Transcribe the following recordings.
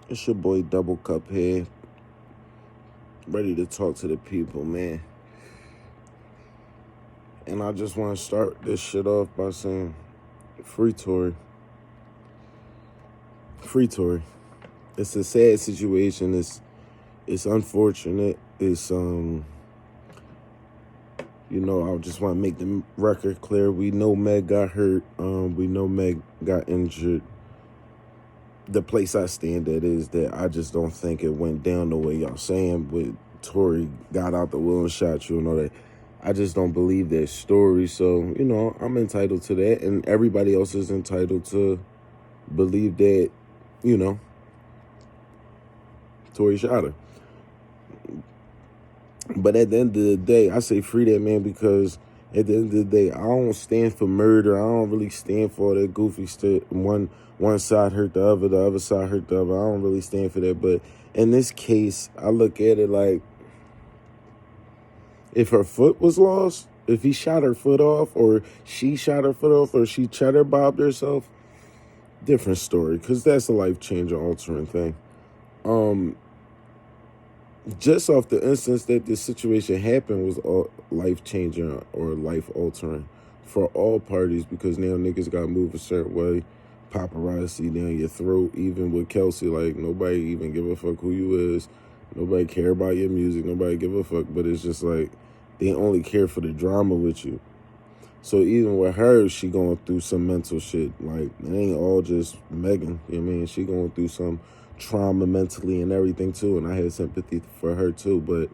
It's your boy Double Cup here, ready to talk to the people, man. And I just want to start this shit off by saying, free Tory. Free Tory. It's a sad situation. It's unfortunate. I just want to make the record clear. We know Meg got hurt. We know Meg got injured. The place I stand at is that I just don't think it went down the way y'all saying. With Tory got out the will and shot you and all that. I just don't believe that story. So, I'm entitled to that. And everybody else is entitled to believe that, Tory shot her. But at the end of the day, I say free that man because at the end of the day, I don't stand for murder. I don't really stand for that goofy stuff. One side hurt the other side hurt the other. I don't really stand for that. But in this case, I look at it like if her foot was lost, if he shot her foot off or she shot her foot off or she cheddar bobbed herself, different story because that's a life-changing, altering thing. Just off the instance that this situation happened was life-changing or life-altering for all parties because now niggas got to move a certain way. Paparazzi down your throat, even with Kelsey, like nobody even give a fuck who you is. Nobody care about your music. Nobody give a fuck, but it's just like they only care for the drama with you. So even with her, she going through some mental shit. Like, it ain't all just Megan, you know what I mean? She going through some trauma mentally and everything too, and I had sympathy for her too, but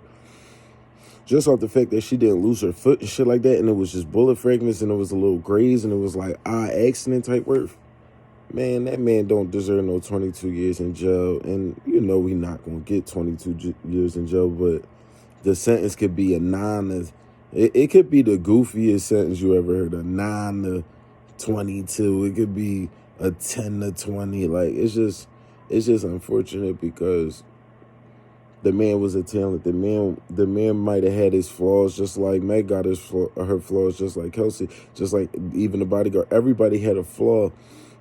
just off the fact that she didn't lose her foot and shit like that, and it was just bullet fragments, and it was a little graze, and it was like accident type work. Man, that man don't deserve no 22 years in jail, and we not gonna get 22 years in jail, but the sentence could be a 9 to, it could be the goofiest sentence you ever heard, a 9 to 22. It could be a 10 to 20. Like, it's just unfortunate because the man was a talent. The man might have had his flaws, just like Meg got her flaws, just like Kelsey, just like even the bodyguard. Everybody had a flaw,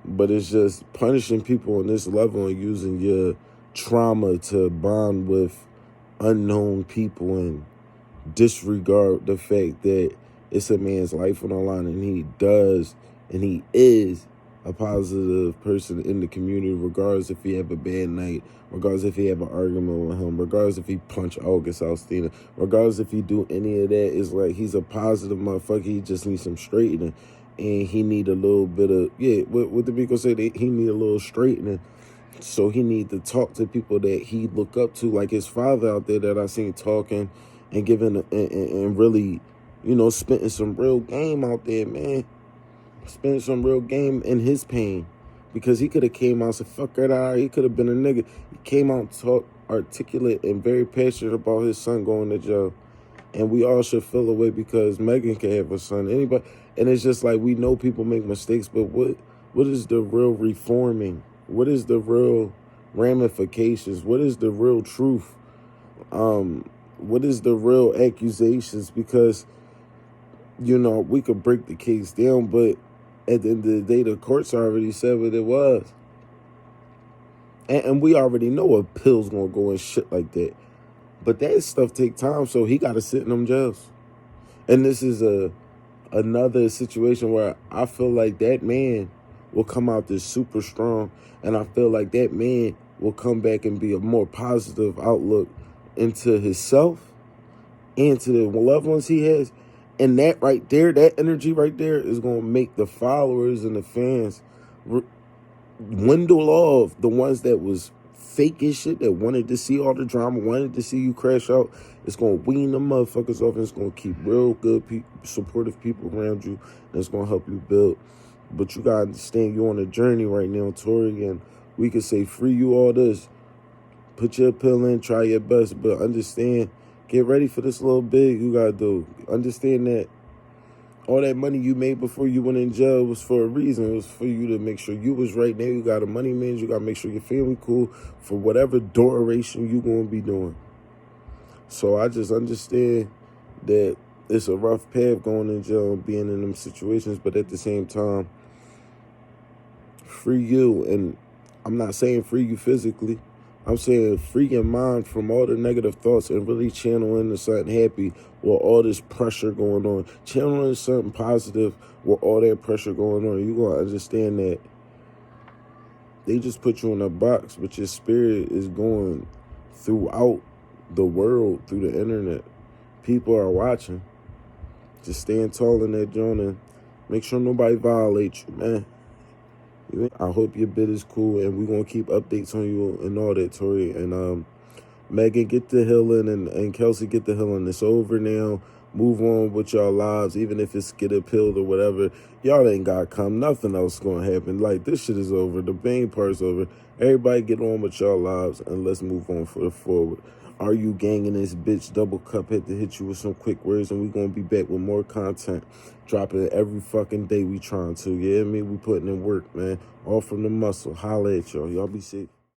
but it's just punishing people on this level and using your trauma to bond with unknown people and disregard the fact that it's a man's life on the line and he is a positive person in the community, regardless if he have a bad night, regardless if he have an argument with him, regardless if he punch August Alstina, regardless if he do any of that. It's like he's a positive motherfucker. He just needs some straightening, and he need a little bit of what the people say, that he need a little straightening. So he need to talk to people that he look up to, like his father out there that I seen talking and giving and really, spitting some real game out there, man. Spend some real game in his pain, because he could have came out and said, fuck that out. He could have been a nigga. He came out and talked articulate and very passionate about his son going to jail. And we all should feel away because Megan can have a son. Anybody, and it's just like, we know people make mistakes, but what is the real reforming? What is the real ramifications? What is the real truth? What is the real accusations? Because, we could break the case down, but at the end of the day, the courts already said what it was. And we already know a pill's going to go and shit like that. But that stuff take time, so he got to sit in them jails. And this is another situation where I feel like that man will come out this super strong, and I feel like that man will come back and be a more positive outlook into himself and to the loved ones he has. And that right there, that energy right there is going to make the followers and the fans dwindle off. The ones that was fake as shit, that wanted to see all the drama, wanted to see you crash out. It's going to wean them motherfuckers off, and it's going to keep real good, supportive people around you, and it's going to help you build. But you got to understand, you're on a journey right now, Tory, and we could say free you all this. Put your pill in, try your best, but understand, get ready for this little big you got to do. Understand that all that money you made before you went in jail was for a reason. It was for you to make sure you was right. Now you got a money man. You got to make sure your family cool for whatever duration you going to be doing. So I just understand that it's a rough path going in jail and being in them situations, but at the same time, free you. And I'm not saying free you physically. I'm saying free your mind from all the negative thoughts and really channel into something happy with all this pressure going on. Channel into something positive with all that pressure going on. You're going to understand that they just put you in a box, but your spirit is going throughout the world, through the internet. People are watching. Just stand tall in that joint and make sure nobody violates you, man. I hope your bid is cool, and we're going to keep updates on you and all that, Tori. And Megan, get the healing, and Kelsey, get the healing. It's over now. Move on with y'all lives, even if it's get a pill or whatever. Y'all ain't got to come. Nothing else going to happen. Like, this shit is over. The main part's over. Everybody get on with y'all lives, and let's move on for the forward. Are you ganging this bitch? Double Cup had to hit you with some quick words, and we going to be back with more content. Dropping it every fucking day we trying to. Yeah, I mean, we putting in work, man. All from the muscle. Holla at y'all. Y'all be safe.